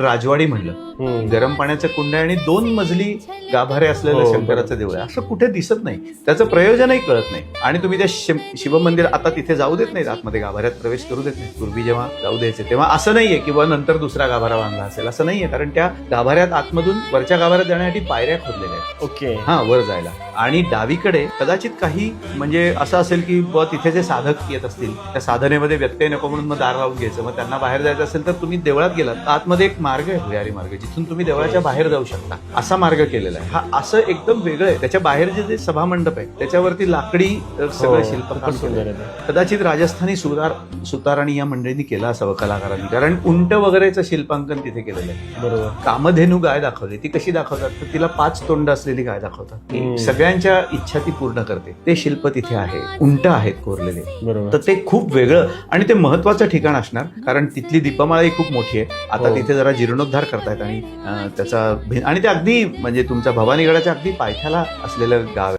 राजवाडी म्हणलं, गरम पाण्याचं कुंड आणि 2 मजली गाभारे असलेलं शंकराचं देऊळ आहे, असं कुठे दिसत नाही. त्याचं प्रयोजनही कळत नाही. आणि तुम्ही त्या शिवमंदिर आता तिथे जाऊ देत नाहीत, आतमध्ये गाभाऱ्यात प्रवेश करू देत नाहीत. पूर्वी जेव्हा जाऊ द्यायचे तेव्हा असं नाहीये किंवा नंतर दुसरा गाभारा बांधला असेल, असं नाहीये. कारण त्या गाभाऱ्यात आतमधून वरच्या गाभाऱ्यात जाण्यासाठी पायऱ्या खोदलेल्या आहेत. ओके. हा, वर जायला. आणि डावीकडे कदाचित काही म्हणजे असं असेल की तिथे जे साधक येत असतील, त्या साधनेमध्ये व्यत्यय नको म्हणून मग दार लावून घ्यायचं. मग त्यांना बाहेर जायचं असेल तर तुम्ही देवळात गेलात, आतमध्ये एक मार्ग आहे, भुयारी मार्ग, जिथून तुम्ही देवळाच्या बाहेर जाऊ शकता. असा मार्ग केलेला आहे. हा असं एकदम वेगळं आहे. त्याच्या बाहेरचे जे सभामंडप आहे त्याच्यावरती लाकडी सगळं शिल्पकार केलेलं आहे. कदाचित राजस्थानी सुताराणी या मंडळींनी केलं असावं, कलाकारांनी, कारण उंट वगैरेचं शिल्पांकन तिथे केलेलं आहे. बरोबर. कामधेनू गाय दाखवली. ती कशी दाखवतात तर तिला 5 तोंड असलेली गाय दाखवतात. सगळ्यांच्या इच्छा ती पूर्ण करते. ते शिल्प तिथे आहे. उंट आहेत कोरलेले. बरोबर. तर ते खूप वेगळं आणि ते महत्वाचं ठिकाण असणार, कारण तिथली दीपमाळाही खूप मोठी आहे. आता तिथे जरा जीर्णोद्धार करतायत आणि त्याचा आणि ते अगदी म्हणजे तुमच्या भवानीगडाच्या अगदी पायथ्याला असलेलं गाव आहे.